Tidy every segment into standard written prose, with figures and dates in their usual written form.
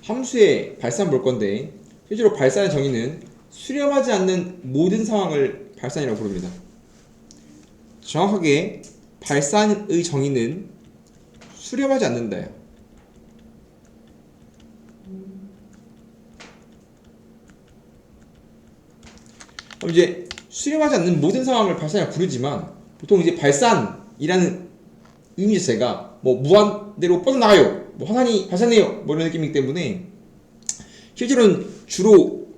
함수의 발산 볼 건데, 실제로 발산의 정의는 수렴하지 않는 모든 상황을 발산이라고 부릅니다. 정확하게 발산의 정의는 수렴하지 않는다요. 그럼 이제 수렴하지 않는 모든 상황을 발산이라고 부르지만, 보통 이제 발산이라는 의미 자체가 뭐 무한대로 뻗어나가요, 뭐 화산이 발산해요, 뭐 이런 느낌이기 때문에 실제로는 주로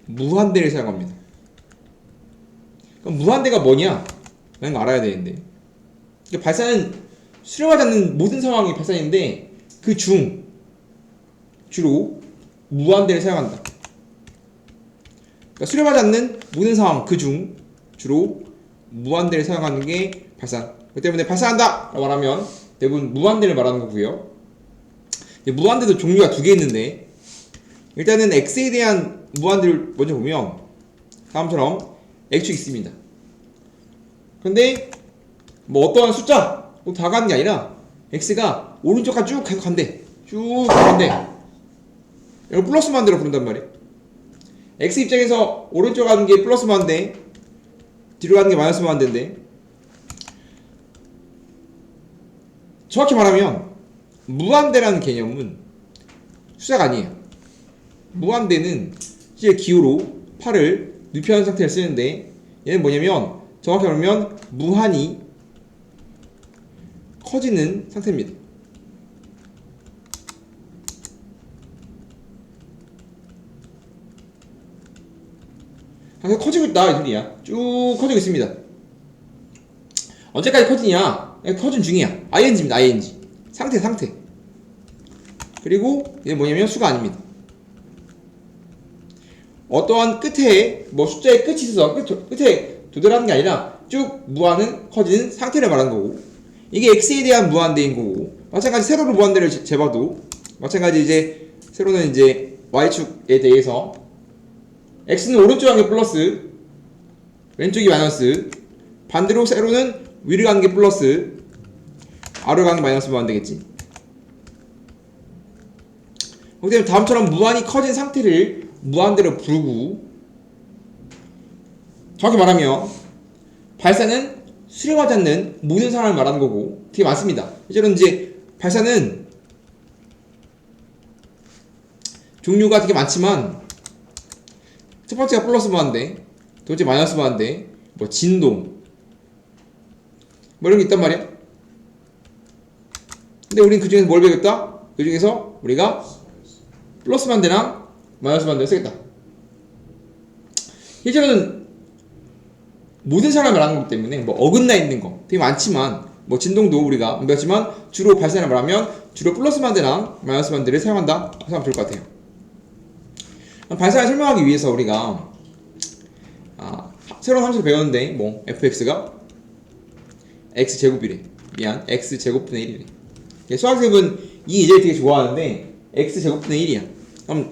무한대를 사용합니다. 그럼 무한대가 뭐냐? 라는 거 알아야 되는데, 그러니까 발산은 수렴하지 않는 모든 상황이 발산인데 그 중 주로 무한대를 사용한다. 그러니까 수렴하지 않는 모든 상황 그 중 주로 무한대를 사용하는 게 발산. 그렇기 때문에 발산한다 라고 말하면 대부분 무한대를 말하는 거고요. 무한대도 종류가 두 개 있는데, 일단은 x에 대한 무한대를 먼저 보면 다음처럼 x축이 있습니다. 근데 뭐 어떠한 숫자 다 가는 게 아니라 x가 오른쪽까지 쭉 계속 간대. 쭉 간대. 이걸 플러스 무한대로 부른단 말이에요. x 입장에서 오른쪽 가는 게 플러스 무한대, 뒤로 가는 게 마이너스 무한대인데, 정확히 말하면 무한대라는 개념은 숫자가 아니에요. 무한대는 실제 기호로 8을 눕혀놓은 상태를 쓰는데, 얘는 뭐냐면 정확히 말하면 무한히 커지는 상태입니다. 그래서 커지고 있다 이 소리야. 쭉 커지고 있습니다. 언제까지 커지냐? 커진 중이야. ing입니다. ing. 상태. 그리고 이게 뭐냐면 수가 아닙니다. 어떠한 끝에 뭐 숫자의 끝이 있어서 끝에 도달하는 게 아니라 쭉 무한은 커지는 상태를 말하는 거고, 이게 x에 대한 무한대인 거고, 마찬가지 세로로 무한대를 재봐도 마찬가지 이제 세로는 이제 y축에 대해서 x는 오른쪽 가는 게 플러스, 왼쪽이 마이너스, 반대로 세로는 위로 가는 게 플러스, 아래로 가는 게 마이너스 무한대겠지. 그렇기 때문에 다음처럼 무한히 커진 상태를 무한대로 부르고, 정확히 말하면 발산은 수렴하지 않는 모든 상황을 말하는 거고 되게 많습니다. 실제로 이제 발산은 종류가 되게 많지만, 첫 번째가 플러스 무한대, 두 번째 마이너스 무한대, 뭐 진동, 뭐 이런 게 있단 말이야. 근데 우린 그 중에서 뭘 배웠다? 그 중에서 우리가 플러스 무한대랑 마이너스 무한대를 쓰겠다. 실제로는 모든 사람을 말하는 거기 때문에 뭐 어긋나 있는 거 되게 많지만, 뭐 진동도 우리가 배웠지만 주로 발산을 말하면 주로 플러스 무한대랑 마이너스 무한대를 사용한다 하면 좋을 것 같아요. 발산을 설명하기 위해서 우리가 새로운 함수를 배웠는데, 뭐 fx가 x제곱이래. x제곱분의 1이래. 수학생은 이 예제를 되게 좋아하는데 x제곱분의 1이야. 그럼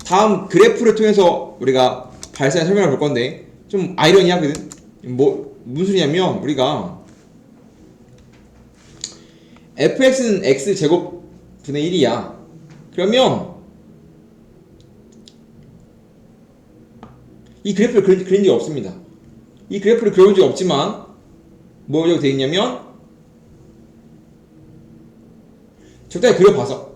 다음 그래프를 통해서 우리가 발산의 설명을 볼 건데 좀 아이러니하거든. 무슨 소리냐면, 우리가 fx는 x제곱분의 1이야. 그러면 이 그래프를 그린 적이 없습니다. 이 그래프를 그려본 적이 없지만 뭐라고 되어 있냐면, 적당히 그려봐서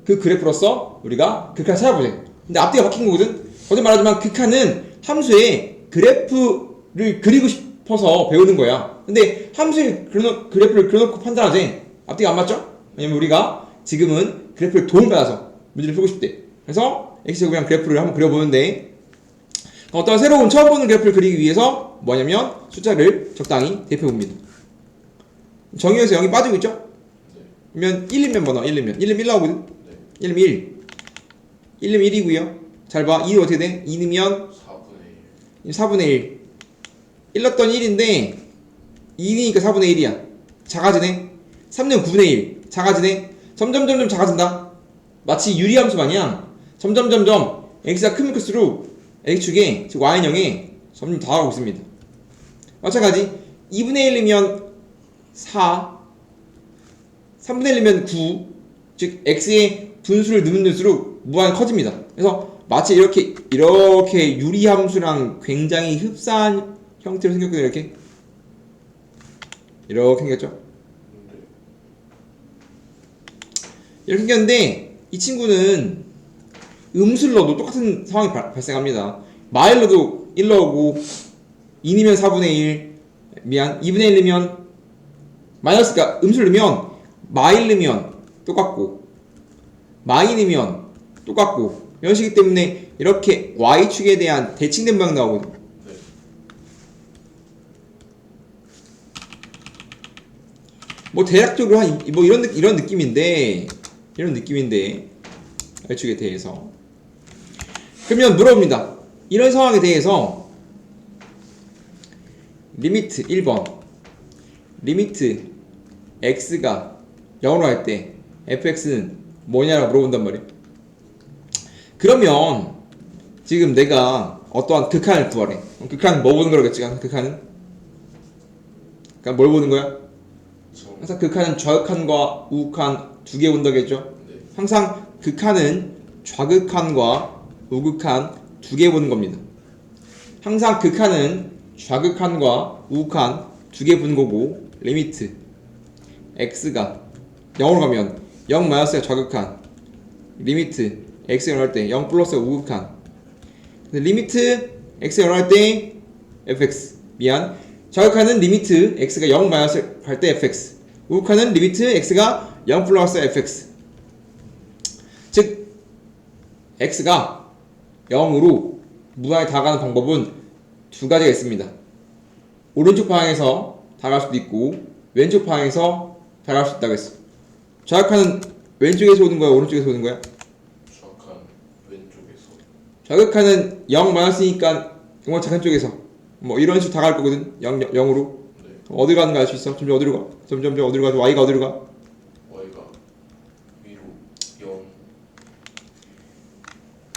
그 그래프로서 우리가 극한을 찾아보자. 근데 앞뒤가 바뀐 거거든. 거듭 말하지만 극한은 함수의 그래프를 그리고 싶어서 배우는 거야. 근데 함수의 그래프를 그려놓고 판단하지. 앞뒤가 안 맞죠? 왜냐면 우리가 지금은 그래프를 도움을 받아서 문제를 풀고 싶대. 그래서 x제곱이랑 그래프를 한번 그려보는데, 어떤 새로운 처음 보는 그래프를 그리기 위해서 뭐냐면 숫자를 적당히 대표봅니다. 정의에서 0이 빠지고 있죠? 그러면 1이면 뭐 나와? 1이면 1 나오거든? 1이면 1. 1이면 1이고요. 잘 봐. 2는 어떻게 돼? 2면 4분의 1. 1 넣었던 1인데 2니까 4분의 1이야. 작아지네. 3는 9분의 1. 작아지네. 점점 작아진다. 마치 유리함수 마냥 점점 x가 크면 클수록 x축에, 즉 y형에 점점 다가가고 있습니다. 마찬가지 2분의 1이면 4, 3분의 1이면 9, 즉 x의 분수를 넣을수록 무한히 커집니다. 그래서 마치 이렇게 유리함수랑 굉장히 흡사한 형태로 생겼거든요. 이렇게 생겼죠. 이렇게 생겼는데 이 친구는 음수를 넣어도 똑같은 상황이 발생합니다. 마일 넣어도 1 넣고 2이면 4분의 1 2분의 1 넣으면 마이너스가 음수를 넣으면 마일 넣으면 똑같고 마이 넣으면 똑같고 이런 식이기 때문에 이렇게 y축에 대한 대칭된 모양 나오거든요. 뭐 대략적으로 뭐 이런 느낌인데 y축에 대해서 그러면 물어봅니다. 이런 상황에 대해서 리미트 1번 리미트 x가 0으로 할 때 fx는 뭐냐라고 물어본단 말이에요. 그러면 지금 내가 어떠한 극한을 구하래. 극한은 뭐 보는 거라겠지? 극한은? 그러니까 뭘 보는 거야? 항상 극한은 좌극한과 우극한 두 개 본다겠죠? 항상 극한은 좌극한과 우극한 두 개 보는 겁니다. 항상 극한은 좌극한과 우극한 두 개 보는 거고 리미트 x가 0으로 가면 0 마이너스가 좌극한 리미트 x가 0할 때 0 플러스가 우극한 리미트 x가 0할 때 fx 좌극한은 리미트 x가 0 마이너스 할 때 fx 우극한은 리미트 x가 0 플러스 fx 즉 x가 0으로 무한히 다가가는 방법은 두 가지가 있습니다. 오른쪽 방향에서 다가갈 수도 있고 왼쪽 방향에서 다가갈 수 있다고 했어. 좌극한은 왼쪽에서 오는 거야? 오른쪽에서 오는 거야? 좌극한 왼쪽에서. 좌극한은 0 마이너스니까 0은 작은 쪽에서 뭐 이런 식으로 다가갈 거거든. 0으로. 네. 어디로 가는가 알 수 있어? 점점 어디로 가? 점점 어디로 가죠? y가 어디로 가? y가 위로 0.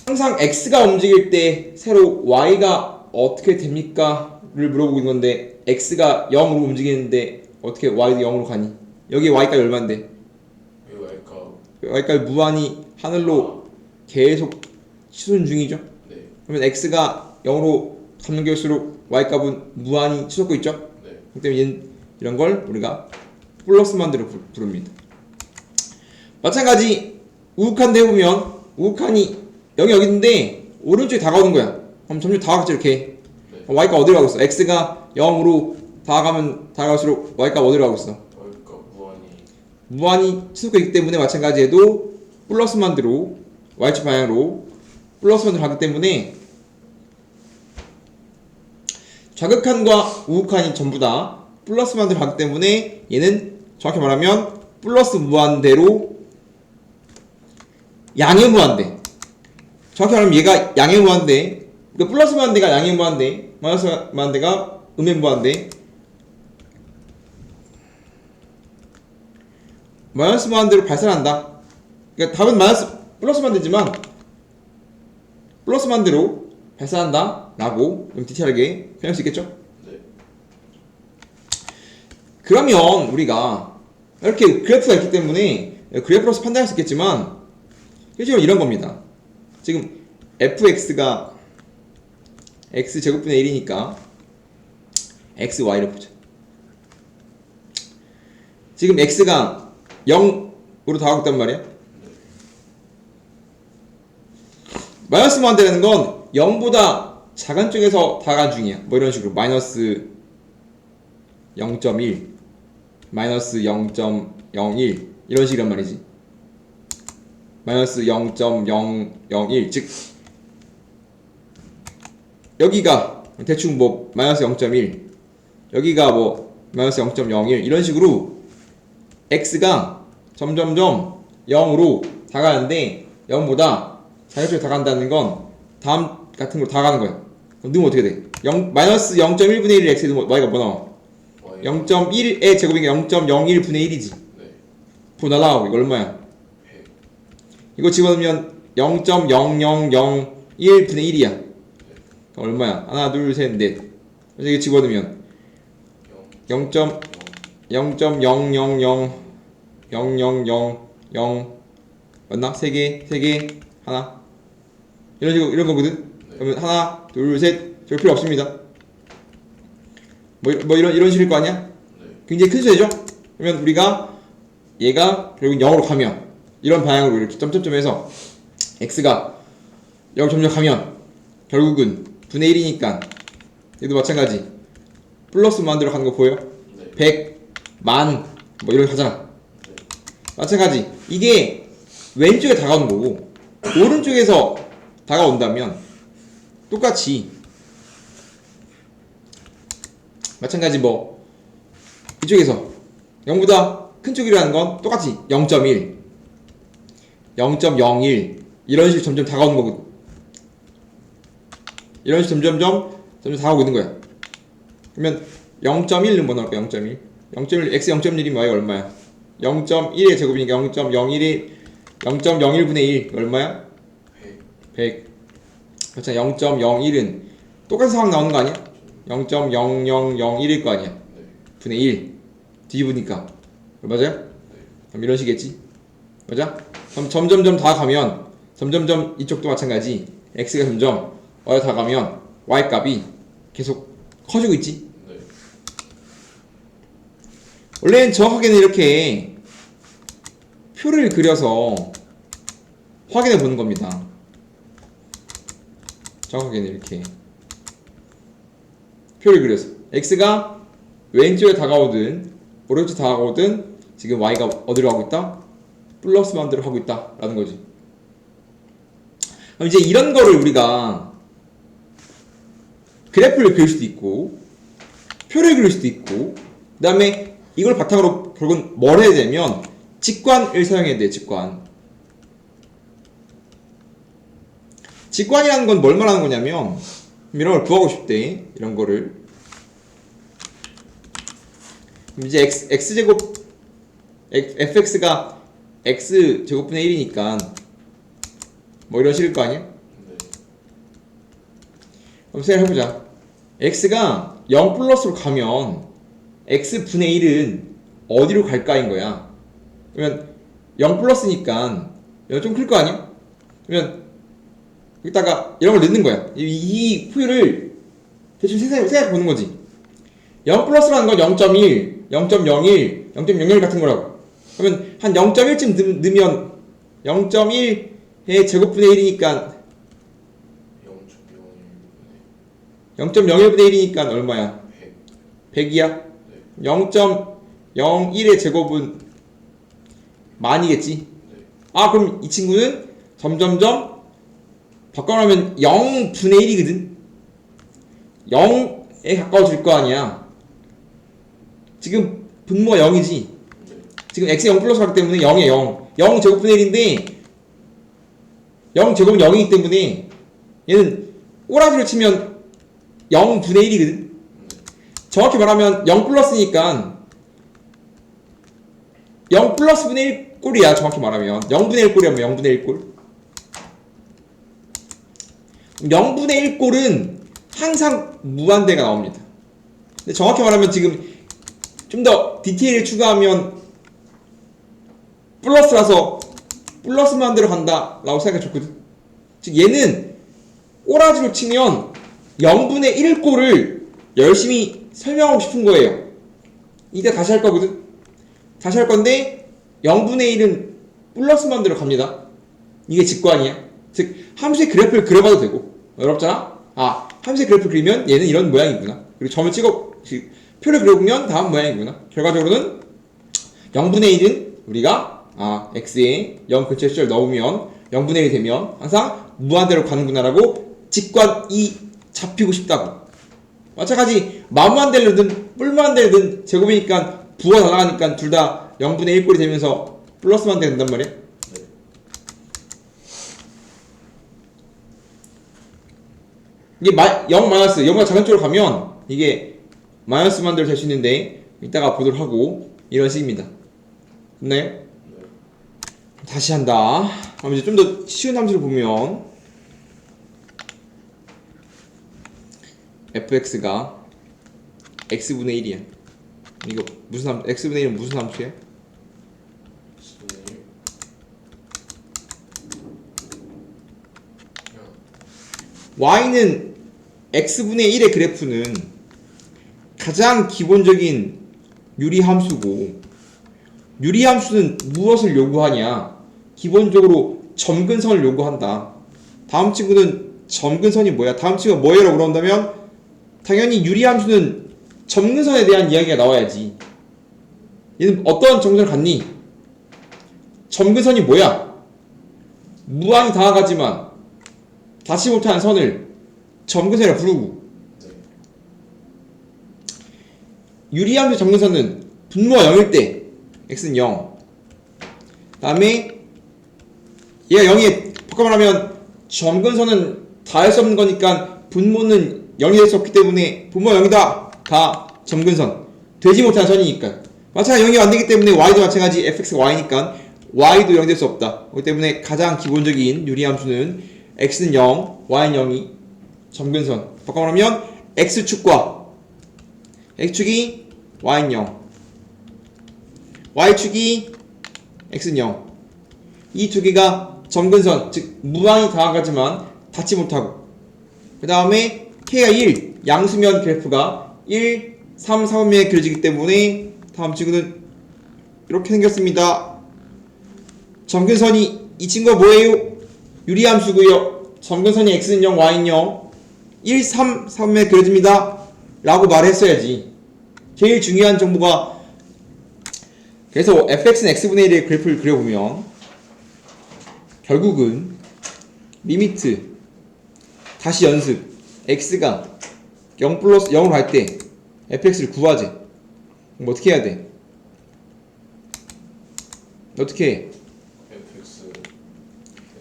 항상 x가 움직일 때 새로 y가 어떻게 됩니까? 를 물어보고 있는 건데 x가 0으로 움직이는데 어떻게 y도 0으로 가니? 여기 y값이 얼마인데? y값이 무한히 하늘로 계속 치솟는 중이죠? 네. 그러면 x가 0으로 가는 갈수록 y값은 무한히 치솟고 있죠? 네. 그렇기 때문에 이런 걸 우리가 플러스 만들어 부릅니다. 마찬가지 우극한도 해보면 우극한이 0이 여기 있는데 오른쪽에 다가오는 거야. 그럼 점점 다가가겠지 이렇게. 네. y값 어디로 가고 있어? x가 0으로 다가갈수록 y값 어디로 가고 있어? y값 무한히 치솟고 있기 때문에 마찬가지에도 플러스 만들어 y축 방향으로 플러스 만들어 가기 때문에 좌극한과 우극한이 전부 다 플러스 만들어 가기 때문에 얘는 정확히 말하면 플러스 무한대로 양의 무한대. 정확히 말하면 얘가 양의 무한대. 그러니까 플러스 무한대가 양의 무한대, 마이너스 무한대가 음의 무한대. 마이너스 무한대로 발산한다. 그러니까 답은 플러스 무한대지만 플러스 무한대로 발산한다 라고 좀 디테일하게 표현할 수 있겠죠? 네. 그러면 우리가 이렇게 그래프가 있기 때문에 그래프로서 판단할 수 있겠지만 실제로 이런 겁니다. 지금 fx가 x제곱분의 1이니까 xy를 보자. 지금 x가 0으로 다가가고 있단 말이야. 마이너스 무한대라는 건 0보다 작은 쪽에서 다가가는 중이야. 뭐 이런 식으로 마이너스 0.1 마이너스 0.01 이런 식이란 말이지. 마이너스 0.001 즉 여기가 대충 뭐 마이너스 0.1 여기가 뭐 마이너스 0.01 이런 식으로 x가 점점점 0으로 다가가는데 0보다 자연스럽게 다가간다는 건 다음 같은 걸 다가가는 거야. 그럼 넣으면 어떻게 돼? 마이너스 0.1분의 1을 x에 넣으면 y가 뭐 나와? 0.1의 제곱이니까 0.01분의 1이지. 네. 보 날라가고 이거 얼마야? 100. 이거 집어넣으면 0.0001분의 1이야. 얼마야? 하나, 둘, 셋, 넷. 이거 집어넣으면 0.000000000 맞나? 3개, 3개, 하나. 이런 식으로, 이런 거거든? 네. 그러면 하나, 둘, 셋, 저 필요 없습니다. 뭐 이런 식일 거 아니야? 네. 굉장히 큰 수예죠? 그러면 우리가 얘가 결국 0으로 가면 이런 방향으로 이렇게 점점점해서 x가 0 점점 가면 결국은 분의 1이니까 얘도 마찬가지 플러스 만들어 가는 거 보여? 네. 100, 만, 뭐 이런 거 가잖아. 네. 마찬가지 이게 왼쪽에 다가오는 거고 오른쪽에서 다가온다면 똑같이 마찬가지 뭐 이쪽에서 0보다 큰 쪽이라는 건 똑같이 0.1 0.01 이런 식으로 점점 다가오는 거거든. 이런 식으로 점점 다가오고 있는 거야. 그러면 0.1은 뭐 나올까? 0.1 0.1 x 0.1이면 y가 얼마야? 0.1의 제곱이니까 0.01이 0.01분의 1 얼마야? 100. 그렇잖아. 0.01은 똑같은 상황 나오는 거 아니야? 0.0001일 거 아니야? 네. 분의 1 뒤집으니까 맞아요? 네. 그럼 이런 식이겠지? 맞아? 그럼 점점점 다 가면 점점점 이쪽도 마찬가지 x가 점점 y 다 가면 y 값이 계속 커지고 있지? 네. 원래는 정확하게는 이렇게 표를 그려서 확인해 보는 겁니다. 정확하게는 이렇게 표를 그려서 x가 왼쪽에 다가오든 오른쪽에 다가오든 지금 y가 어디로 가고 있다? 플러스 만대로 하고 있다 라는 거지. 그럼 이제 이런 거를 우리가 그래프를 그릴 수도 있고 표를 그릴 수도 있고 그 다음에 이걸 바탕으로 결국은 뭘 해야 되면 직관을 사용해야 돼. 직관이라는 건 뭘 말하는 거냐면 이런 걸 구하고 싶대. 이런 거를 그럼 이제 x제곱 fx가 x제곱분의 1이니까 뭐 이런 식일 거 아니야? 네. 그럼 생각해보자. x가 0 플러스로 가면 x분의 1은 어디로 갈까인 거야. 그러면 0 플러스니까 좀 클 거 아니야? 그러면 여기다가 이런 걸 넣는 거야. 이 후유를 대충 생각해 보는 거지. 0 플러스라는 건 0.1, 0.01, 0.01 같은 거라고. 그러면 한 0.1쯤 넣으면 0.1의 제곱분의 1이니까 0.01분의 1이니까 얼마야? 100이야? 네. 0.01의 제곱은 만이겠지? 네. 아 그럼 이 친구는 점점점 바꿔놓으면 0분의 1이거든? 0에 가까워질 거 아니야. 지금 분모가 0이지? 네. 지금 x 0 플러스 하기 때문에 0에 0 0 제곱분의 1인데 0 제곱은 0이기 때문에 얘는 꼬라지를 치면 0분의 1이거든? 정확히 말하면 0 플러스니까 0 플러스 분의 1 꼴이야. 정확히 말하면 0분의 1 꼴이라면 0분의 1 꼴 0분의 1 꼴은 항상 무한대가 나옵니다. 근데 정확히 말하면 지금 좀 더 디테일을 추가하면 플러스라서 플러스 무한대로 간다 라고 생각해 줬거든. 즉 얘는 꼬라지로 치면 0분의 1 꼴을 열심히 설명하고 싶은 거예요. 이때 다시 할 거거든. 다시 할 건데 0분의 1은 플러스 무한대로 갑니다. 이게 직관이야. 즉 함수의 그래프를 그려봐도 되고 어렵잖아? 아 함수의 그래프를 그리면 얘는 이런 모양이구나. 그리고 점을 찍어 표를 그려보면 다음 모양이구나. 결과적으로는 0분의 1은 우리가 x에 0 근처에 숫자를 넣으면 0분의 1이 되면 항상 무한대로 가는구나라고 직관이 잡히고 싶다고. 마찬가지 마무한대를 넣든 뿔무한대를 넣든 제곱이니까 부하 날아가니까 둘 다 0분의 1 꼴이 되면서 플러스 무한대 된단 말이야. 네. 이게 0 마이너스 0과 작은 쪽으로 가면 이게 마이너스 만대로 될 수 있는데 이따가 보도록 하고 이런 식입니다. 됐나요? 네. 다시 한다. 그럼 이제 좀 더 쉬운 함수를 보면 fx가 x분의 1이야. 이거 무슨 함수? x분의 1은 무슨 함수야? y는 x분의 1의 그래프는 가장 기본적인 유리함수고, 유리함수는 무엇을 요구하냐? 기본적으로 점근선을 요구한다. 다음 친구는 점근선이 뭐야? 다음 친구가 뭐예요? 라고 물어본다면 당연히 유리함수는 점근선에 대한 이야기가 나와야지. 얘는 어떤 점근선을 갖니? 점근선이 뭐야? 무한히 다가가지만 닿지 못하는 선을 점근선이라 부르고, 유리함수 점근선은 분모가 0일 때 x는 0, 다음에 얘가 0에 바꿔말하면 점근선은 닿을 수 없는 거니까 분모는 0이 될 수 없기 때문에 분모가 0이다 다 점근선, 되지 못하는 선이니까. 마찬가지 0이 안 되기 때문에 y도 마찬가지 fx, y니까 y도 0이 될 수 없다. 그렇기 때문에 가장 기본적인 유리함수는 x는 0, y는 0이 점근선. 바꿔말하면 x축과 x축이 y는 0, y축이 x는 0. 이 두 개가 점근선, 즉 무한히 다가가지만 닿지 못하고, 그 다음에 k가 1, 양수면 그래프가 1, 3, 4분면에 그려지기 때문에 다음 친구는 이렇게 생겼습니다. 점근선이 이 친구가 뭐예요? 유리함수고요. 점근선이 x는 0, y는 0, 1, 3, 4분면에 그려집니다 라고 말했어야지. 제일 중요한 정보가, 그래서 fx는 x분의 1의 그래프를 그려보면 결국은 리미트 다시 연습 x가 0 플러스 0으로 갈 때 fx를 구하지. 그럼 어떻게 해야 돼? 어떻게 해? fx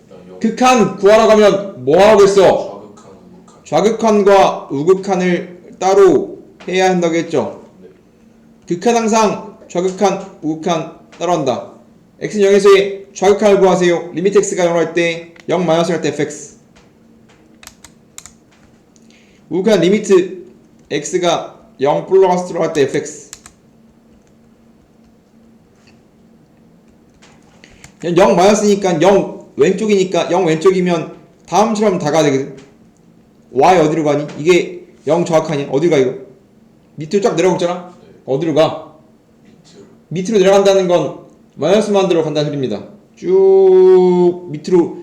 일단 0 극한 구하라고 하면 뭐 하라고 했어? 좌극한 우극한. 좌극한과 우극한을 따로 해야 한다고 했죠. 네. 극한 항상 좌극한, 우극한 따로 한다. x는 0에서의 좌극한을 구하세요. 리미트 x가 0으로 할 때 0 마이너스 할 때 fx. 우극한 리미트 x가 0 플러스로 할 때 fx. 0 마이너스니까 0 왼쪽이니까 0 왼쪽이면 다음처럼 다가야 되거든. y 어디로 가니? 이게 0 좌극한이야. 어디로 가 이거? 밑으로 쫙 내려오고 있잖아. 네. 어디로 가? 밑으로. 밑으로 내려간다는 건 마이너스만 들어 간다는 소리입니다. 쭉 밑으로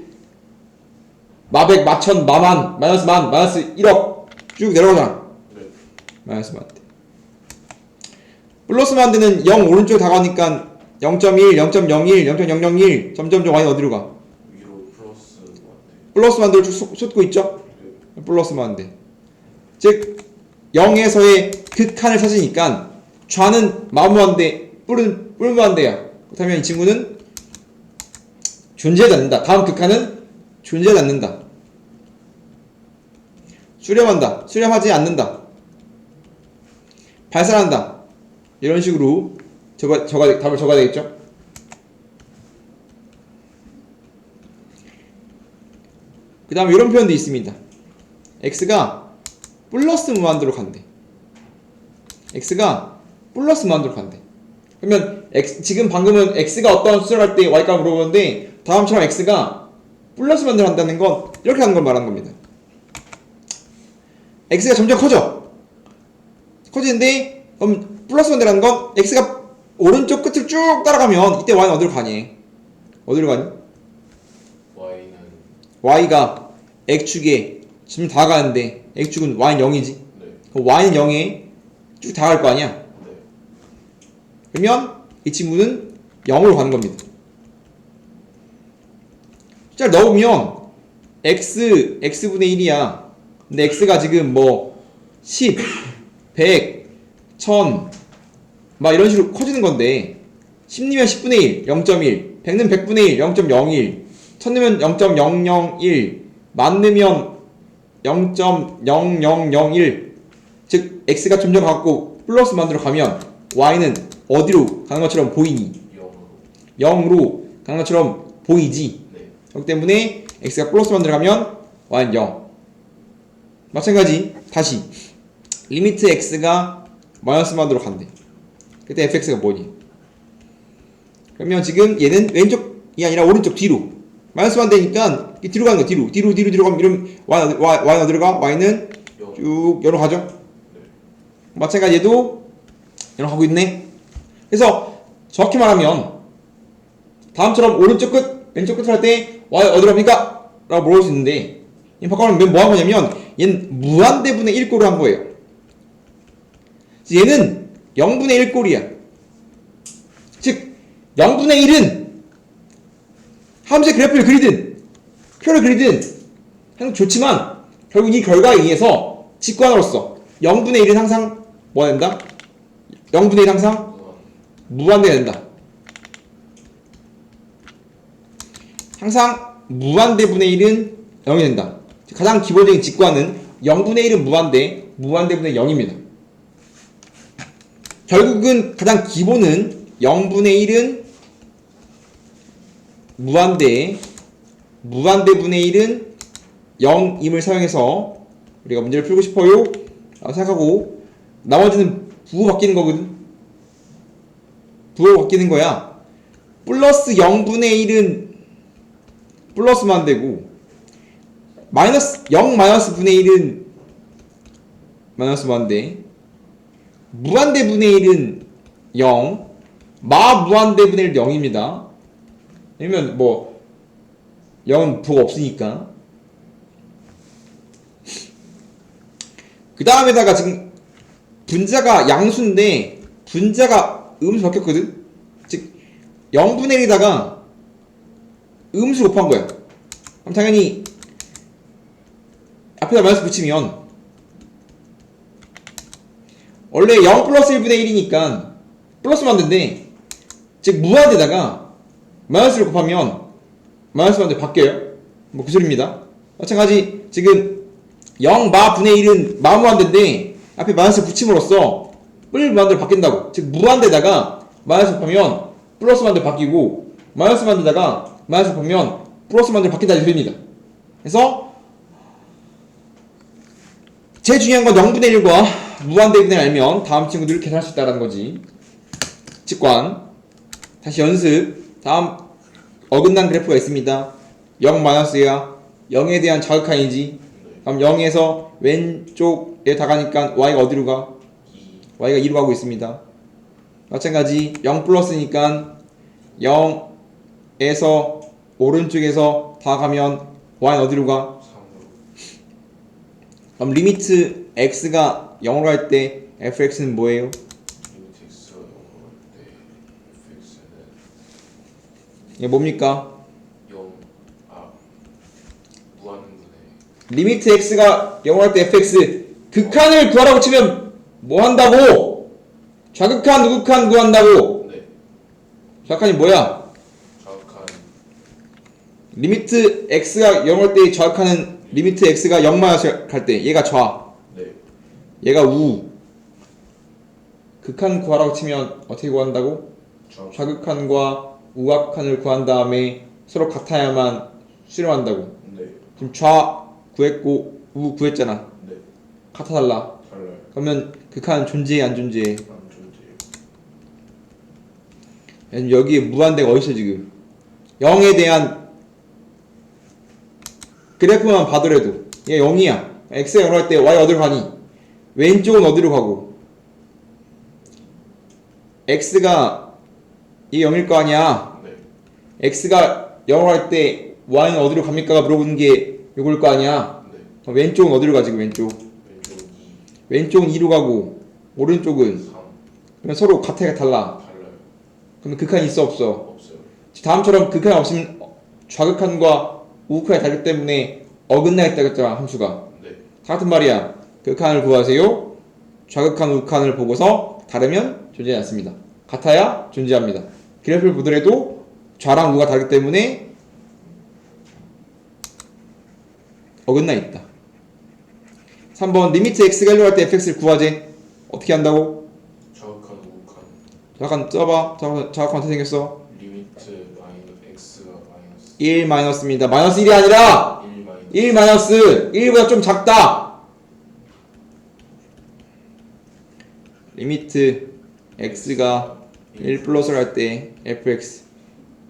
마백, 마천, 마만, 마이너스 만, 마이너스 1억 쭉 내려가잖아. 네. 마이너스 만 대. 플러스 만 대는 0 오른쪽 다가오니까 0.1, 0.01, 0.001 점점점 y 어디로 가? 위로 플러스 만대. 플러스 만 대로 쭉 솟고 있죠? 네. 플러스 만 대. 즉 0에서의 극한을 찾으니까 좌는 마무한데 뿔은 뿔무한대야. 그렇다면 이 친구는 존재하지 않는다. 다음 극한은 존재하지 않는다. 수렴한다. 수렴하지 않는다. 발산한다. 이런 식으로 답을 적어야 되겠죠? 그 다음에 이런 표현도 있습니다. x가 플러스 무한대로 간대. x가 플러스 무한대로 간대. 그러면 지금 방금은 x가 어떤 수를 할 때 y값 물어보는데, 다음처럼 x가 플러스 무한대로 한다는 건 이렇게 하는 걸 말하는 겁니다. x가 점점 커져. 커지는데, 그럼 플러스 무한대라는 건 x가 오른쪽 끝을 쭉 따라가면 이때 y는 어디로 가니? 어디로 가니? y는 y가 x축에 점점 다가가는데 x축은 y는 0이지. 네. 그럼 y는 0에 쭉 다가갈 거 아니야? 네. 그러면 이 친구는 0으로 가는 겁니다. 숫자를 넣어보면 x분의 1이야. 근데 x가 지금 뭐 10, 100, 1000 막 이런 식으로 커지는 건데, 10이면 10분의 1, 0.1, 100는 100분의 1, 0.01, 1000이면 0.001, 만 넣으면 0.0001. 즉 x가 점점 갖고 플러스 만들어 가면 y는 어디로 가는 것처럼 보이니? 0으로. 0으로 가는 것처럼 보이지. 네. 그렇기 때문에 x가 플러스 만들어 가면 y는 0. 마찬가지 다시 리미트 x가 마이너스 만들어 간대. 그때 fx가 뭐니? 그러면 지금 얘는 왼쪽이 아니라 오른쪽 뒤로 마이너스 1 되니까 뒤로 가는 거 뒤로 가면 이러면 y 어디로 가? y는 쭉 열어 가죠. 네. 마찬가지 얘도 열어 가고 있네. 그래서 정확히 말하면 다음처럼 오른쪽 끝 왼쪽 끝을 할 때 y 어디로 갑니까? 라고 물어볼 수 있는데 이 바꿔놓으면 뭐 한 거냐면 얘는 무한대분의 1꼴을 한 거예요. 얘는 0분의 1꼴이야. 즉 0분의 1은 함수의 그래프를 그리든 표를 그리든 하는 좋지만 결국 이 결과에 의해서 직관으로서 0분의 1은 항상 뭐가 된다? 0분의 1 항상 무한대가 된다. 항상 무한대분의 1은 0이 된다. 가장 기본적인 직관은 0분의 1은 무한대분의 0입니다. 결국은 가장 기본은 0분의 1은 무한대분의 1은 0임을 사용해서 우리가 문제를 풀고 싶어요 라고 생각하고 나머지는 부호 바뀌는 거거든. 부호 바뀌는 거야. 플러스 0분의 1은 플러스만 되고 마이너스 0 마이너스 분의 1은 마이너스만 돼. 무한대분의 1은 0 마무한대분의 1은 0입니다. 왜냐면 뭐 0은 부호가 없으니까. 그 다음에다가 지금 분자가 양수인데 분자가 음수 바뀌었거든. 즉 0분의 1에다가 음수 곱한 거야. 그럼 당연히 앞에다 마이너스 붙이면 원래 0 플러스 1분의 1이니까 플러스만 된대. 즉 무한대다가 마이너스를 곱하면 마이너스 만대 바뀌어요. 뭐 그 소리입니다. 마찬가지 지금 0 마 분의 1은 마무한대인데 앞에 마이너스 붙임으로써 뿔 무한대로 바뀐다고. 즉 무한대다가 마이너스 곱하면 플러스 만대 바뀌고 마이너스 만대다가 마이너스 곱하면 플러스 만대로 바뀐다 이 소리입니다. 그래서 제일 중요한 건 0분의 1과 무한대분의 1을 알면 다음 친구들을 계산할 수 있다는 거지. 직관. 다시 연습. 다음 어긋난 그래프가 있습니다. 0 마이너스야. 0에 대한 자극한이지. 그럼 0에서 왼쪽에 다가니까 y가 어디로 가? y가 2로 가고 있습니다. 마찬가지 0 플러스니까 0에서 오른쪽에서 다가면 y는 어디로 가? 3으로. 그럼 리미트 x가 0으로 갈 때 fx는 뭐예요? 리미트 x가 0으로 할때 fx는 이게 뭡니까? 0 무한분의 리미트 x가 0으로 갈 때 fx 극한을 구하라고 치면 뭐 한다고? 좌극한, 우극한 구한다고? 네. 좌극한이 뭐야? 정확한 리미트 x가 0을 할 때 좌극한은 리미트 x가 0 마이너스 갈 때 얘가 좌, 네. 얘가 우. 극한 구하라고 치면 어떻게 구한다고? 좌극한과 우악한을 구한 다음에 서로 같아야만 수렴한다고. 네. 지금 좌 구했고 우 구했잖아. 네. 같아 달라. 달라요. 그러면 극한 존재해 안 존재해? 안 존재해요. 여기에 무한대가 어딨어 지금? 0에 대한 그래프만 봐더라도 얘 0이야. x가 0을 할 때 y 어디로 가니? 왼쪽은 어디로 가고? x가 이게 0일 거 아니야. 네. x가 0을 할 때 y는 어디로 갑니까? 물어보는 게 요걸 거 아니야. 네. 그럼 왼쪽은 어디로 가 지금 왼쪽? 왼쪽은 2, 왼쪽은 2로 가고 오른쪽은 3 그러면 서로 같아가 달라. 달라요. 그러면 극한이 있어 없어? 없어요. 다음처럼 극한이 없으면 좌극한과 우극한이 다르기 때문에 어긋나겠다 했잖아 함수가. 네. 다 같은 말이야. 극한을 구하세요. 좌극한 우극한을 보고서 다르면 존재하지 않습니다. 같아야 존재합니다. 그래프를 보더라도 좌랑 우가 다르기 때문에 어긋나 있다. 3번 리미트 x가 1로 갈 때 fx를 구하재. 어떻게 한다고? 정확한 우극한 잠깐 써봐. 좌극한 어떻게 생겼어? 리미트 x가 마이너스 1 마이너스입니다. 마이너스 1이 아니라 1 마이너스 1 마이너스 1보다 좀 작다. 리미트 x가 1 플러스를 할 때 fx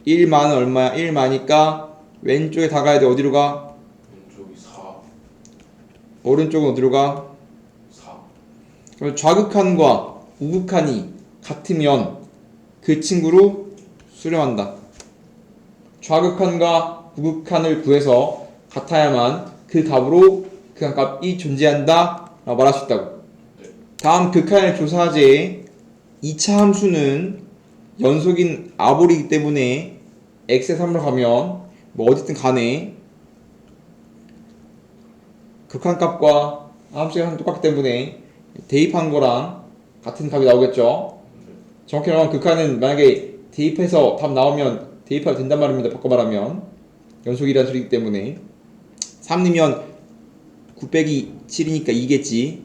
1만은 얼마야? 1마니까 왼쪽에 다가야 돼. 어디로 가? 왼쪽이 4, 오른쪽은 어디로 가? 4. 그럼 좌극한과 우극한이 같으면 그 친구로 수렴한다. 좌극한과 우극한을 구해서 같아야만 그 값으로 그 값이 존재한다 라고 말할 수 있다고. 네. 다음 극한을 조사하제 2차 함수는 연속인 아볼이기 때문에 x의 3으로 가면 뭐 어쨌든 간에 극한값과 함수의 값이 똑같기 때문에 대입한 거랑 같은 값이 나오겠죠. 정확히 말하면 극한은 만약에 대입해서 답 나오면 대입하면 된단 말입니다. 바꿔 말하면 연속이라는 소리이기 때문에 3이면 9 빼기 7이니까 2겠지.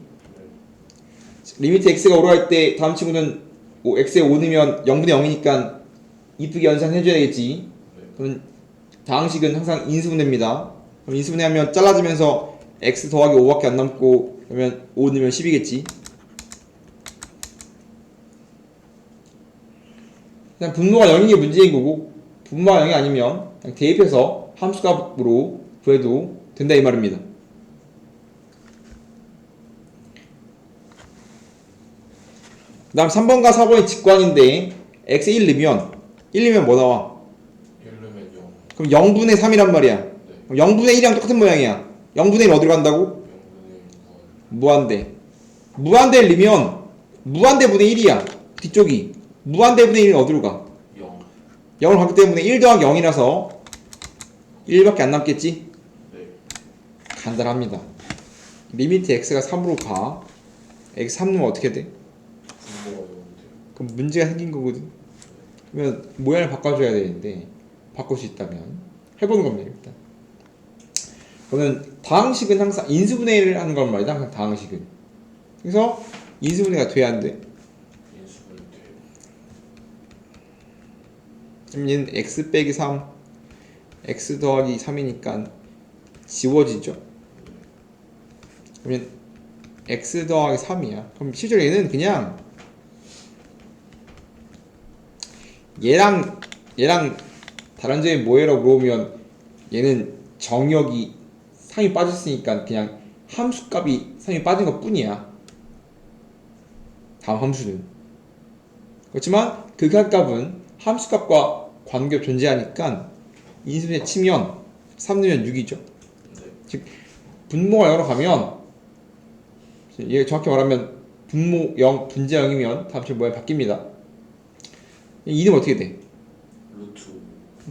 리미트 x가 5로 할 때 다음 친구는 x에 5 넣으면 0분의 0이니까 이쁘게 연산해줘야 되겠지. 그럼 다항식은 항상 인수분해입니다. 그럼 인수분해하면 잘라지면서 x 더하기 5밖에 안 남고 그러면 5 넣으면 10이겠지. 그냥 분모가 0인 게 문제인 거고 분모가 0이 아니면 그냥 대입해서 함수값으로 구해도 된다 이 말입니다. 그 다음 3번과 4번이 직관인데 x 1 넣으면 뭐 나와? 1 넣으면 0. 그럼 0분의 3이란 말이야. 네. 그럼 0분의 1이랑 똑같은 모양이야. 0분의 1 어디로 간다고? 0분의 1 무한대. 무한대를 넣으면 무한대 분의 1이야. 뒤쪽이. 무한대 분의 1은 어디로 가? 0. 0을 가기 때문에 1 더하기 0이라서 1밖에 안 남겠지? 네. 간단합니다. 리미트 x가 3으로 가. x 3 넣으면 어떻게 돼? 분모가 0인데요. 그럼 문제가 생긴 거거든. 그러면 모양을 바꿔줘야 되는데 바꿀 수 있다면 해보는 겁니다. 일단 그러면 다항식은 항상 인수분해를 하는 건 말이다. 항상 다항식은. 그래서 인수분해가 돼야 안 돼. 인수분해 돼요. 그럼 얘는 x 빼기 3 x 더하기 3이니까 지워지죠. 그러면 x 더하기 3이야. 그럼 실제로 얘는 그냥 얘랑 다른 점이 뭐예요? 라고 물어보면 얘는 정역이 3이 빠졌으니까 그냥 함수값이 3이 빠진 것 뿐이야. 다음 함수는. 그렇지만 극한값은 함수값과 관계가 존재하니까 인수분해 치면 3 넣으면 6이죠. 네. 즉 분모가 0으로 가면 얘 정확히 말하면 분모 0, 분자 0이면 다음 주 모양이 바뀝니다. 이름 어떻게 돼? 루트.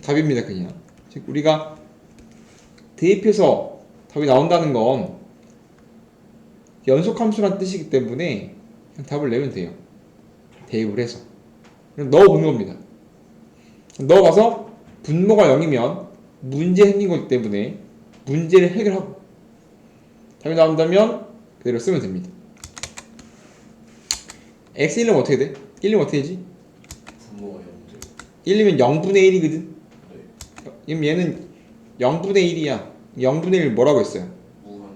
답입니다. 그냥 즉 우리가 대입해서 답이 나온다는 건 연속함수란 뜻이기 때문에 그냥 답을 내면 돼요. 대입을 해서 그냥 넣어보는 겁니다. 넣어봐서 분모가 0이면 문제 생긴 거기 때문에 문제를 해결하고 답이 나온다면 그대로 쓰면 됩니다. x 1은 어떻게 돼? 1은 어떻게 되지? 분모가 0인데요. 1이면 0분의 1이거든. 네. 그럼 얘는 0분의 1이야. 0분의 1 뭐라고 했어요? 무한.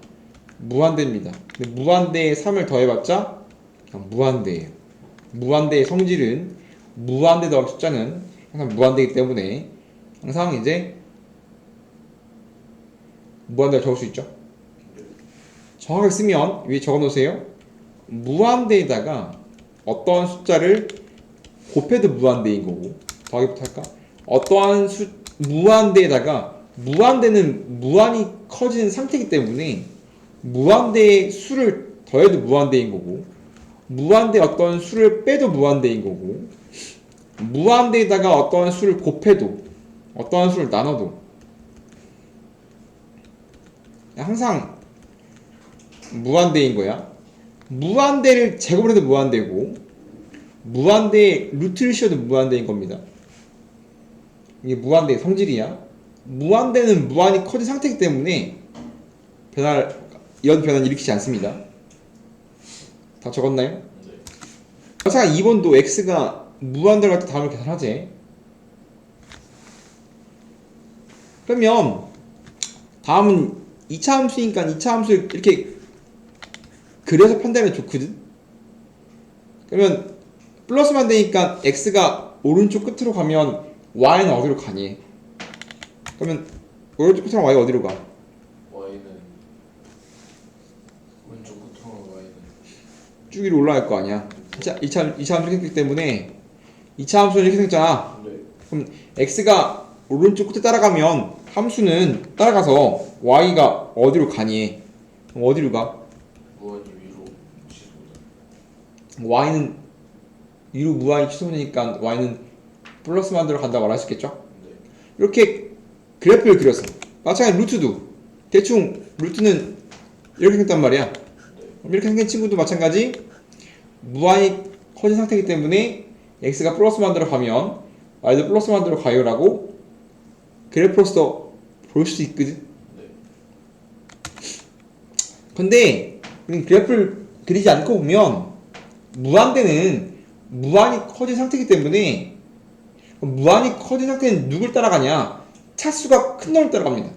무한대입니다. 근데 무한대에 3을 더해봤자 그냥 무한대예요. 무한대의 성질은 무한대 더하기 숫자는 항상 무한대이기 때문에 항상 이제 무한대를 적을 수 있죠. 정확하게 쓰면 위에 적어 놓으세요. 무한대에다가 어떠한 숫자를 곱해도 무한대인 거고 더하기부터 할까? 어떠한 무한대에다가 무한대는 무한히 커지는 상태이기 때문에 무한대의 수를 더해도 무한대인 거고 무한대 어떤 수를 빼도 무한대인 거고 무한대에다가 어떠한 수를 곱해도 어떠한 수를 나눠도 항상 무한대인 거야. 무한대를 제곱을 해도 무한대고 무한대의 루트를 씌워도 무한대인 겁니다. 이게 무한대의 성질이야. 무한대는 무한히 커진 상태이기 때문에 이런 변화는 일으키지 않습니다. 다 적었나요? 네. 마찬가지로 2번도 x가 무한대로 갈 때 다음을 계산하지. 그러면 다음은 2차 함수니까 2차 함수를 이렇게 그려서 판단하면 좋거든. 그러면 플러스만 되니까 x가 오른쪽 끝으로 가면 y는 어디로 가니? 그러면 오른쪽 끝으로 y가 어디로 가? Y는 왼쪽 끝으로 Y는 쭉 위로 올라갈 거 아니야. 2차 함수 생겼기 때문에 2차 함수는 이렇게 생겼잖아. 네. 그럼 x가 오른쪽 끝에 따라가면 함수는 따라가서 y가 어디로 가니? 그럼 어디로 가? 무한히 위로 지속다. y는 위로 무한히 취소되니까 y는 플러스 만들어 간다고 말할 수 있겠죠? 네. 이렇게 그래프를 그렸어. 마찬가지로 루트도 대충 루트는 이렇게 생겼단 말이야. 네. 그럼 이렇게 생긴 친구도 마찬가지 무한히 커진 상태이기 때문에 x가 플러스 만들어 가면 y도 플러스 만들어 가요라고 그래프로서 볼 수 있거든. 네. 근데 우린 그래프를 그리지 않고 보면 무한대는 무한히 커진 상태이기 때문에 무한히 커진 상태는 누굴 따라가냐? 차수가 큰 놈을 따라갑니다.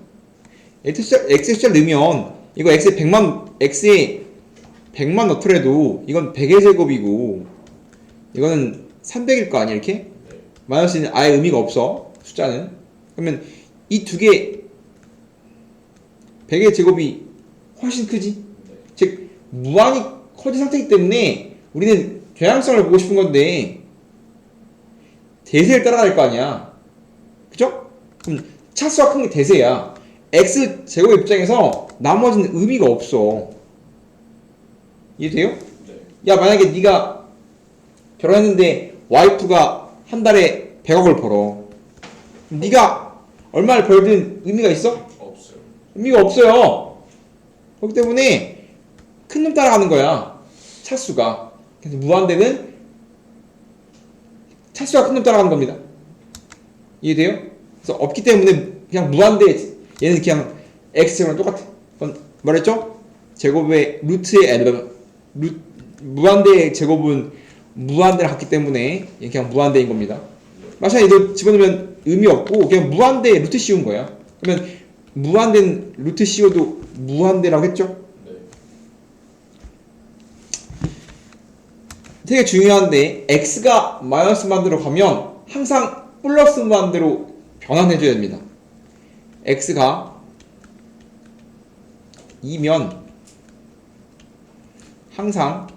x의 숫자를 넣으면 이거 x에 100만 넣더라도 이건 100의 제곱이고 이거는 300일 거 아니야 이렇게? 네. 마이너스는 아예 의미가 없어 숫자는. 그러면 이 두 개 100의 제곱이 훨씬 크지? 네. 즉 무한히 커진 상태이기 때문에 우리는 개량성을 보고 싶은 건데 대세를 따라갈 거 아니야. 그죠? 그럼 차수가 큰 게 대세야. x 제곱 입장에서 나머지는 의미가 없어. 이해돼요? 네. 야 만약에 네가 결혼했는데 와이프가 한 달에 100억을 벌어. 네가 얼마를 벌든 의미가 있어? 없어요. 의미가 없어요. 그렇기 때문에 큰 놈 따라가는 거야. 차수가. 그래서 무한대는 차수가 큰 놈 따라가는 겁니다. 이해돼요? 그래서 없기 때문에 그냥 무한대 얘는 그냥 x제곱이랑 똑같아. 그럼 말했죠? 제곱의 루트의 무한대의 제곱은 무한대를 갖기 때문에 얘는 그냥 무한대인 겁니다. 마찬가지로 이거 집어넣으면 의미 없고 그냥 무한대 루트 씌운 거야. 그러면 무한대는 루트 씌워도 무한대라고 했죠? 네. 되게 중요한데 x가 마이너스 만대로 가면 항상 플러스 만대로 변환해줘야 됩니다. x가 2면 항상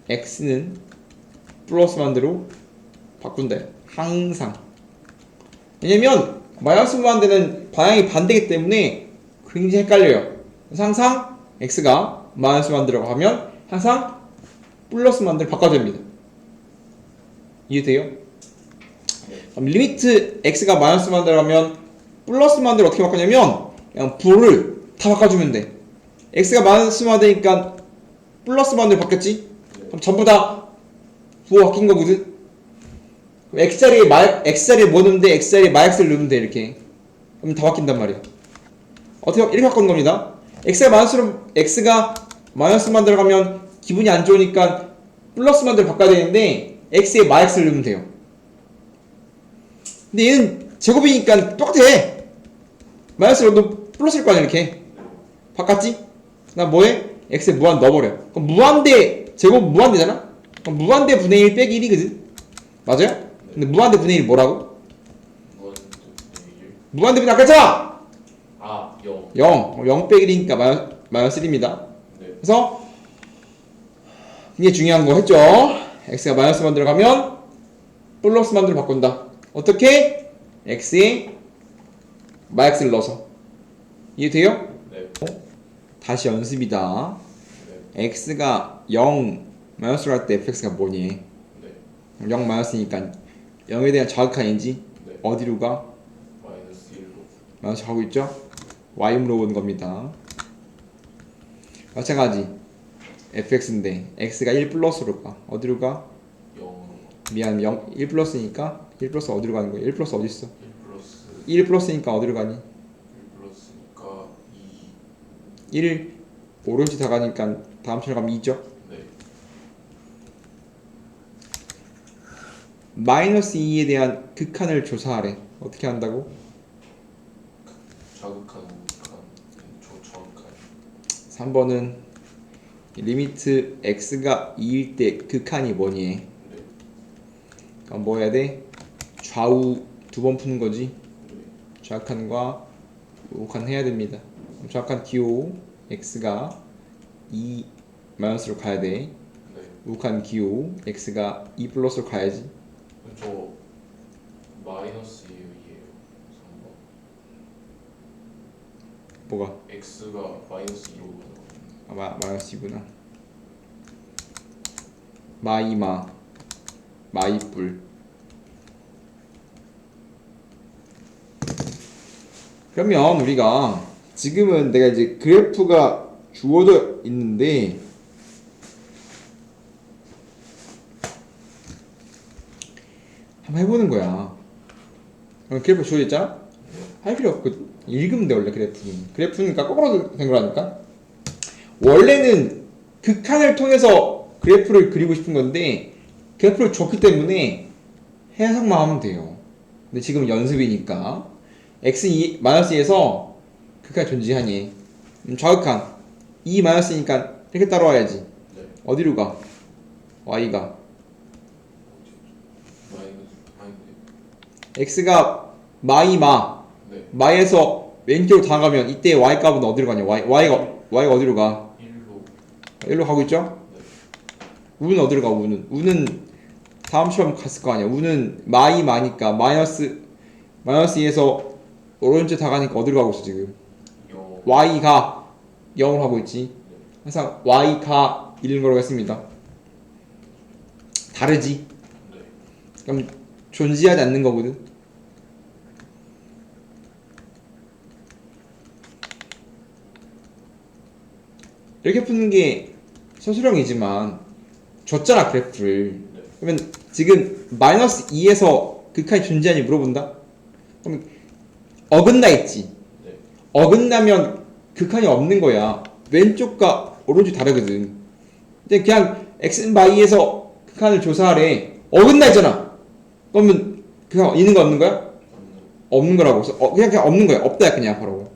x는 플러스 만대로 바꾼다. 항상. 왜냐면 마이너스 무한대는 방향이 반대이기 때문에 굉장히 헷갈려요. 그래서 항상 x가 마이너스 무한대로 가면 항상 플러스 무한대로 바꿔줘야 됩니다. 이해돼요? 그럼 리미트 x가 마이너스 무한대로 가면 플러스 무한대로 어떻게 바꾸냐면 그냥 부호를 다 바꿔주면 돼. x가 마이너스 무한대니까 플러스 무한대로 바뀌었지? 그럼 전부 다 부호 바뀐 거거든? x자리에 x자리에 뭐 넣으면 돼? x자리에 마이너스를 넣으면 돼 이렇게. 그럼 다 바뀐단 말이야. 어떻게 이렇게 바꾸는 겁니다. x가 마이너스만 들어가면 기분이 안 좋으니까 플러스만 들어 바꿔야 되는데 x에 마이너스를 넣으면 돼요. 근데 얘는 제곱이니까 똑같아. 마이너스를 넣어도 플러스일 거 아니야 이렇게. 바꿨지? 나 뭐해? x에 무한 넣어버려. 그럼 무한대 제곱 무한대잖아? 그럼 무한대 분의 1 빼기 1이거든? 맞아요? 근데 무한대 분의 1이 뭐라고? 무한대 분의 아까 했잖아! 아, 0. 0 빼기 1이니까 마이너스 1입니다. 네. 그래서 이게 중요한 거 했죠? x가 마이너스만 들어가면 플러스만 들어 바꾼다. 어떻게? x에 마이너스를 넣어서. 이해돼요? 네. 다시 연습이다. 네. x가 0 마이너스로 할 때 fx가 뭐니? 네. 0 마이너스니까 0에 대한 자극한 인지 네. 어디로 가? 마이너스 1로. 마이너스 가고 있죠? y음으로 오는 겁니다. 마찬가지 fx인데 x가 1 플러스로 가. 어디로 가? 0으로. 미안 1 플러스니까 1 플러스 어디로 가는 거야? 1 플러스 어디 있어? 1 플러스 1 플러스니까 어디로 가니? 1 플러스니까 2. 1 오른쪽 다 가니까 다음 차례 가면 2죠? 네. 마이너스 2에 대한 극한을 조사하래. 어떻게 한다고? 자극한 우극한 저하극한. 3번은 리미트 x가 2일 때 극한이 뭐니? 네. 그럼 뭐 해야 돼? 좌우 두 번 푸는 거지. 네. 좌칸과 우칸 해야 됩니다. 좌칸 기호 x가 2 마이너스로 가야 돼. 네. 우칸 기호 x가 2 플러스로 가야지. 저 마이너스 2예요. 3번. 뭐가? x가 마이너스 2로 가는 거. 마이너스이구나. 마이마 마이뿔. 그러면 우리가 지금은 내가 이제 그래프가 주어져 있는데 한번 해보는 거야. 그래프 주어져 있잖아? 할 필요 없거든. 읽으면 돼 원래 그래프는. 그래프는 그러니까 거꾸로 된 거라니까. 원래는 극한을 통해서 그래프를 그리고 싶은 건데 그래프를 줬기 때문에 해석만 하면 돼요. 근데 지금 연습이니까 x 마이너스 2에서 극한이 존재하니 좌극한 2 마이너스니까 이렇게 따라와야지. 네. 어디로 가? y가 x가 마이마 네. 마에서 왼쪽으로 다 가면 이때 y 값은 어디로 가냐? y가 어디로 가? 1로. 1로 가고 있죠? 네. 우는 어디로 가? 우는 다음 시험 갔을 거 아니야. 우는 마이마니까 마이너스 2에서 오른쪽 다 가니까 어디로 가고 있어 지금? 0. y가 0으로 가고 있지. 항상 y가 1인 거라고 했습니다. 다르지? 네. 그럼 존재하지 않는 거거든. 이렇게 푸는 게 서술형이지만 줬잖아 그래프를. 네. 그러면 지금 마이너스 2에서 극한이 존재하니 물어본다? 그럼 어긋나 있지. 네. 어긋나면 극한이 없는 거야. 왼쪽과 오른쪽이 다르거든. 근데 그냥 x, y에서 극한을 조사하래. 어긋나 있잖아. 그러면 극한 있는 거 없는 거야? 없는 거라고. 그래서 그냥 없는 거야. 없다 그냥 바로.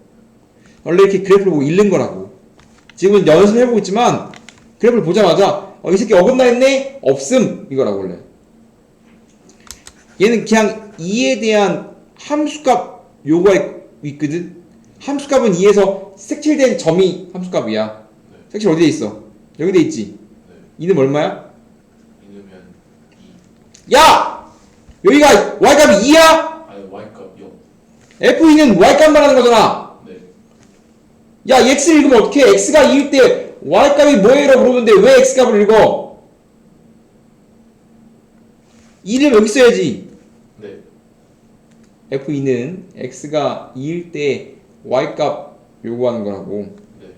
원래 이렇게 그래프를 보고 읽는 거라고. 지금은 연습해보고 있지만 그래프를 보자마자 이 새끼 어긋나 있네? 없음 이거라고 원래. 얘는 그냥 2에 대한 함수값 요구가 있거든. 함수값은 2에서 색칠된 점이 함수값이야. 네. 색칠 어디에 있어? 여기 돼 있지. 네. 2는 얼마야? 이르면 2. 야! 여기가 y값이 2야? 아니 y값 0. f2는 y값만 하는 거잖아. 네. 야, x를 읽으면 어떡해? x가 2일 때 y값이 뭐예요? 라고 물어보는데 왜 x값을 읽어? 2를 여기 써야지. 네. f2는 x가 2일 때 y값 요구하는 거라고. 네.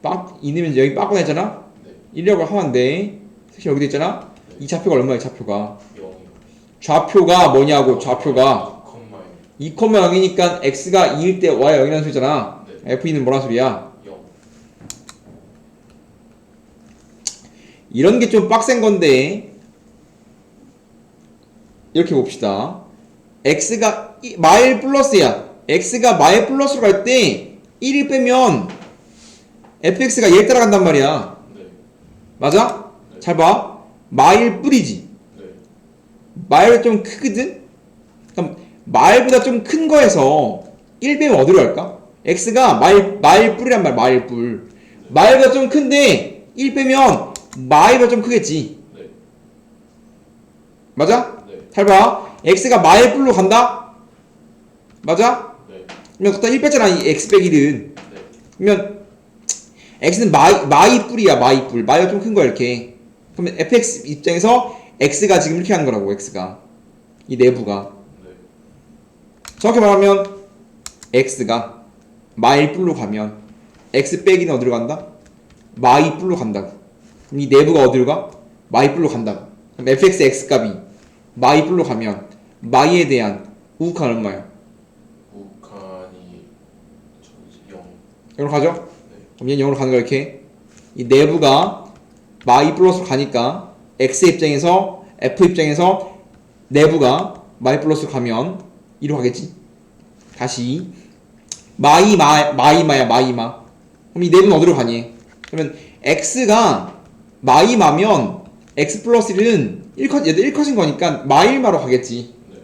2는 여기 빠꾸냈잖아? 네. 1이라고 하면 안 돼. 색칠 여기 돼 있잖아? 네. 이 좌표가 얼마야, 좌표가? 0이요. 좌표가 뭐냐고, 좌표가. 2,0. 2,0이니까 x가 2일 때 y가 0이라는 소리잖아. 네. f2는 뭐란 소리야? 0. 이런 게 좀 빡센 건데 이렇게 봅시다. x가 마일 플러스야. x가 마일 플러스로 갈 때 1을 빼면 fx가 얘를 따라간단 말이야. 네. 맞아? 네. 잘 봐. 마일 뿔이지. 네. 마일보다 좀 크거든? 그럼 마일보다 좀 큰 거에서 1 빼면 어디로 갈까? x가 마일 뿔이란 말이야. 마일 뿔. 마일보다 좀 큰데 1 빼면 마일보다 좀 크겠지. 네. 맞아? 네. 잘 봐. x가 마일 뿔로 간다? 맞아? 네. 그러면 갖다 1 뺐잖아. 이 x 빼기 1은. 네. 그러면 x는 마이 뿔이야. 마이 뿔. 마이가 좀 큰 거야 이렇게. 그러면 fx 입장에서 x가 지금 이렇게 하는 거라고. x가 이 내부가. 네. 정확히 말하면 x가 마일 뿔로 가면 x 빼기는 어디로 간다? 마이 뿔로 간다고. 그럼 이 내부가 어디로 가? 마이 뿔로 간다고. 그럼 fx x값이 마이 뿔로 가면 마이에 대한 우극한 얼마야? 우칸이 0. 0으로 가죠? 네. 그럼 얘는 0으로 가는 거 이렇게. 이 내부가 마이 플러스로 가니까 x 입장에서 f 입장에서 내부가 마이 플러스로 가면 2로 가겠지. 다시 마이마야 마이마. 그럼 이 내부는 어디로 가니? 그러면 x가 마이마면 x 플러스 1은 1컷인 거니까 마일마로 가겠지. 네.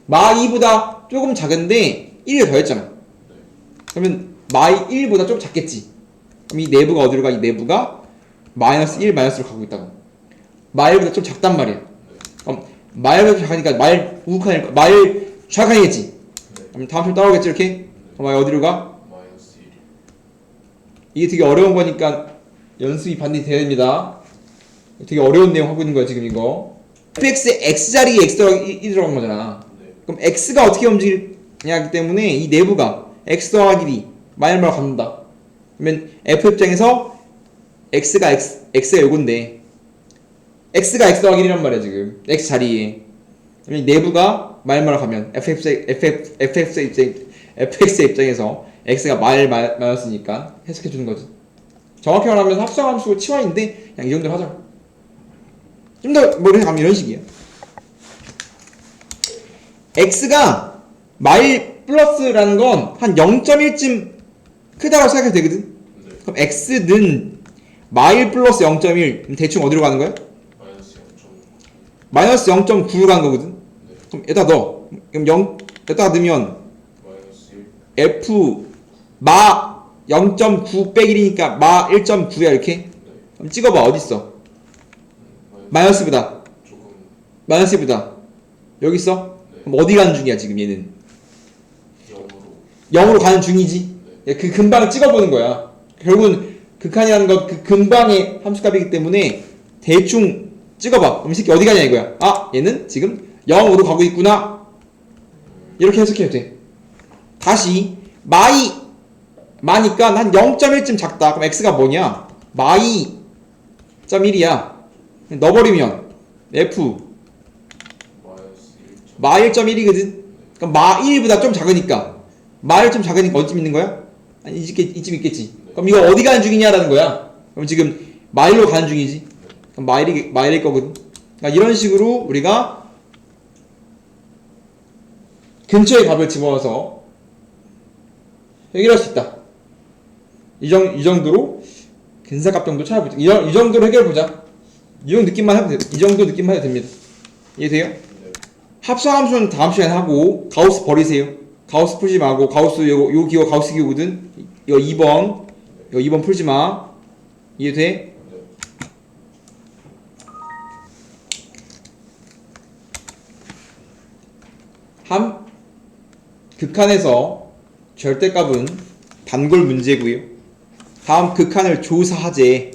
마2보다 조금 작은데 1을 더했잖아. 그러면 마이 1보다 좀 작겠지. 그럼 이 내부가 어디로 가? 이 내부가 마이너스 1 마이너스로 가고 있다고. 마일보다 좀 작단 말이야. 그럼 마일보다 작으니까 마일 좌칸이겠지. 그럼 다음 표 따라오겠지 이렇게. 그럼 마일 어디로 가? 마이너스 1. 이게 되게 어려운 거니까 연습이 반드시 돼야 됩니다. 되게 어려운 내용 하고 있는 거야 지금 이거. fx에 x자리에 x 더하기 1 들어간 거잖아. 네. 그럼 x가 어떻게 움직이냐기 때문에 이 내부가 x 더하기 2 마이너스로 간다. 그러면 f 입장에서 x가 요건데 x가 x 더하기 1이란 말이야 지금 x 자리에. 그러면 내부가 마이너스로 가면 fx의 입장에서 x가 마이너스니까 해석해 주는 거지. 정확히 말하면 합성함수 치환인데 그냥 이 정도로 하자. 좀 더 머리에 가면 이런 식이야. x가 마일 플러스라는 건 한 0.1쯤 크다고 생각해도 되거든. 네. 그럼 x는 마일 플러스 0.1 대충 어디로 가는 거야? 마이너스 0.9. 마이너스 0.9로 가는 거거든. 네. 그럼 여기다 넣어. 그럼 여기다 넣으면 마이너스 1. f 마 0.9 빼기 1이니까 마 1.9야 이렇게. 네. 그럼 찍어봐 어딨어? 마이너스보다 조금. 마이너스보다 여기 있어? 네. 그럼 어디 가는 중이야 지금 얘는? 0으로. 0으로 가는 중이지. 그 근방을 찍어보는 거야. 결국은 극한이라는 건 그 근방의 함수값이기 때문에 대충 찍어봐. 그럼 이 새끼 어디 가냐 이거야. 아 얘는 지금 0으로 가고 있구나. 이렇게 해석해도 돼. 다시 마니까 한 0.1쯤 작다. 그럼 x가 뭐냐? 마이 1이야. 넣어버리면 f 마 1.1이거든. 그럼 마 1보다 좀 작으니까 마 1 좀 작으니까 어디쯤 있는 거야? 아니 이쯤 있겠지. 그럼 이거 어디 가는 중이냐라는 거야. 그럼 지금 마 1로 가는 중이지. 그럼 마 1일 거거든. 그러니까 이런 식으로 우리가 근처의 값을 집어넣어서 해결할 수 있다. 이 정도로 근사값 정도 찾아보자. 이 정도로 해결해보자. 이 정도 느낌만 해도 됩니다. 이해돼요? 네. 합성함수는 다음 시간에 하고 가우스 버리세요. 가우스 풀지 마고 가우스 요 기호 가우스 기호거든. 이거 2번 풀지 마. 이해돼? 네. 극한에서 절대값은 단골 문제고요. 다음 극한을 조사하재.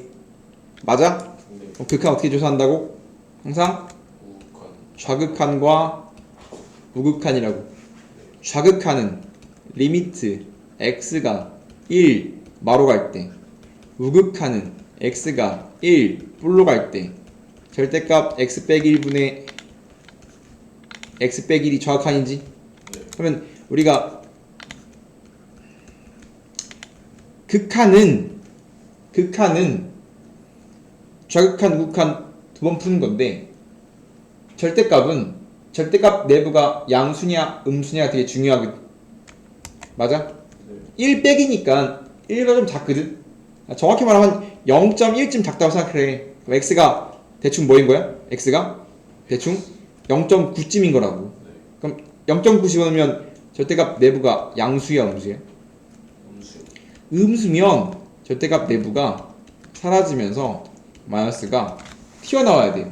맞아? 네. 그럼 극한 어떻게 조사한다고? 항상 우극한. 좌극한과 우극한이라고. 좌극한은 리미트 x가 1 마로 갈 때, 우극한은 x가 1 뿔로 갈 때 절대값 x 빼기 1분의 x 빼기 1이 좌극한인지. 네. 그러면 우리가 극한은 좌극한 우극한 두 번 푸는 건데 절대값 내부가 양수냐 음수냐가 되게 중요하거든. 맞아? 네. 1 빼기니까 1가 좀 작거든. 정확히 말하면 0.1쯤 작다고 생각해. 그럼 x가 대충 뭐인 거야? x가 대충 0.9쯤인 거라고. 네. 그럼 0.9 집어넣으면 절대값 내부가 양수야 음수야? 음수. 음수면 절대값 내부가 사라지면서 마이너스가 튀어나와야 돼요.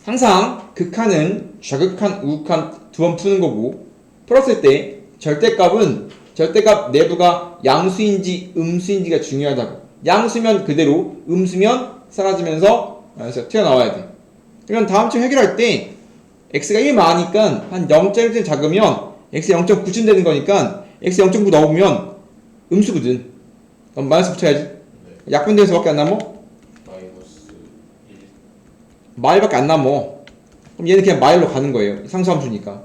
항상 극한은 좌극한, 우극한 두 번 푸는 거고, 풀었을 때 절대값 내부가 양수인지 음수인지가 중요하다고. 양수면 그대로, 음수면 사라지면서 마이너스가 튀어나와야 돼. 그러면 다음 주 해결할 때 x가 1 많으니까 한 0.1쯤 작으면 x 0.9쯤 되는 거니까 x 0.9 넣으면 음수거든. 그럼 마이너스 붙여야지. 네. 약분돼서 밖에 안 남어? 마이너스 1. 마일밖에 안 남어. 그럼 얘는 그냥 마일로 가는 거예요. 상수함수니까.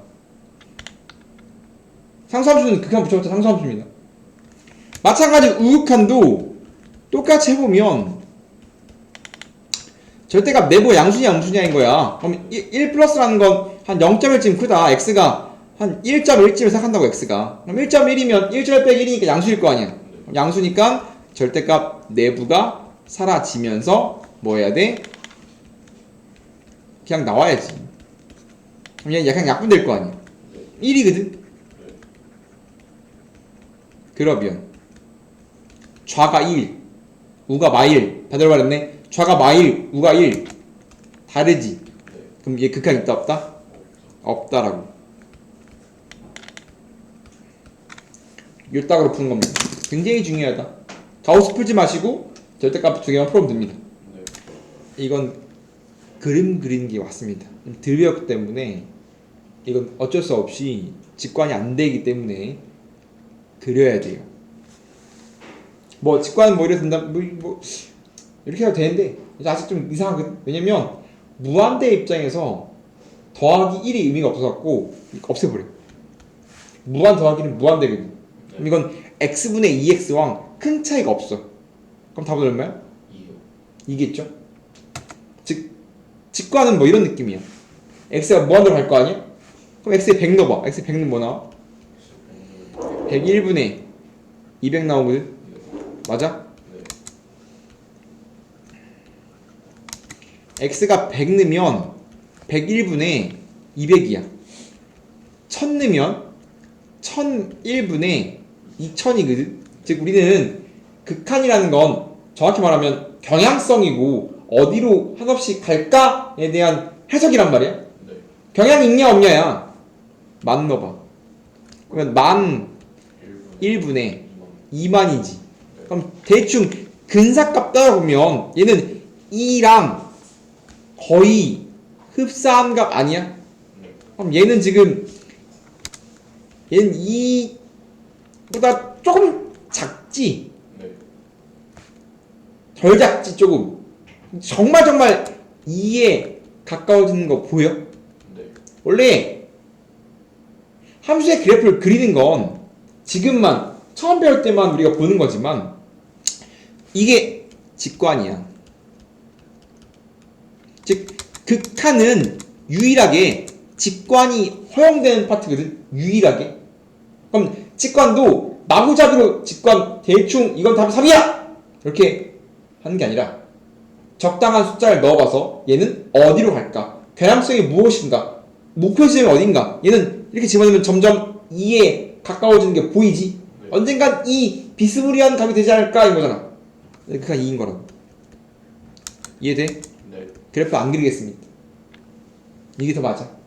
상수함수는 극한 붙여봤자 상수함수입니다. 마찬가지로 우극한도 똑같이 해보면 절대값 내부 양수냐 음수냐인 거야. 그럼 1 플러스라는 건 한 0.1쯤 크다. x가 한 1.1쯤을 생각한다고 x가. 그럼 1.1이면 1.1 빼기 1이니까 양수일 거 아니야. 그럼 양수니까 절대값 내부가 사라지면서 뭐 해야 돼? 그냥 나와야지. 그럼 얘 약간 약분될 거 아니야. 1이거든. 네. 그러면 좌가 1, 우가 마일. 반대로 말했네. 좌가 마일, 우가 1. 다르지? 네. 그럼 얘 극한 있다 없다? 없다라고. 요 딱으로 푸는 겁니다. 굉장히 중요하다. 가우스 풀지 마시고 절대값 두 개만 풀면 됩니다. 네. 이건 그림 그리는 게 왔습니다. 덜 배웠기 때문에 이건 어쩔 수 없이 직관이 안 되기 때문에 그려야 돼요. 뭐 직관은 뭐 이래서 된다 뭐 이렇게 해도 되는데 아직 좀 이상하거든. 왜냐면 무한대 입장에서 더하기 1이 의미가 없어갖고 없애버려. 무한 더하기는 무한대거든. 그럼 이건 x분의 2x랑 큰 차이가 없어. 그럼 답은 얼마야? 2요. 2겠죠? 즉 직관은 뭐 이런 느낌이야. x가 무한대로 갈 거 아니야? 그럼 x에 100 넣어봐. x에 100는 뭐 나와? 101분의 200 나오거든? 맞아? 네. x가 100 넣으면 101분의 200이야. 1000 넣으면 1001분의 2000이거든? 즉 우리는 극한이라는 건 정확히 말하면 경향성이고 어디로 한없이 갈까에 대한 해석이란 말이야. 네. 경향이 있냐 없냐야. 만 넣어봐. 그러면 만 1분의 2만이지. 그럼 대충 근사값 따라보면 얘는 2랑 거의 흡사한 값 아니야? 네. 그럼 얘는 지금 얘는 2보다 조금 작지? 네. 덜 작지 조금. 정말 2에 가까워지는 거 보여? 네. 원래 함수의 그래프를 그리는 건 지금만 처음 배울 때만 우리가 보는 거지만 이게 직관이야. 즉 극한은 유일하게 직관이 허용되는 파트거든. 유일하게. 그럼 직관도 마구잡이로 직관 대충 이건 답이 3이야! 이렇게 하는 게 아니라 적당한 숫자를 넣어봐서 얘는 어디로 갈까? 겨냥성이 무엇인가? 목표 지점이 어딘가? 얘는 이렇게 집어넣으면 점점 2에 가까워지는 게 보이지? 네. 언젠간 이 비스무리한 값이 되지 않을까? 인 거잖아. 그냥 2인 거라고. 이해돼? 네. 그래프 안 그리겠습니다. 이게 더 맞아.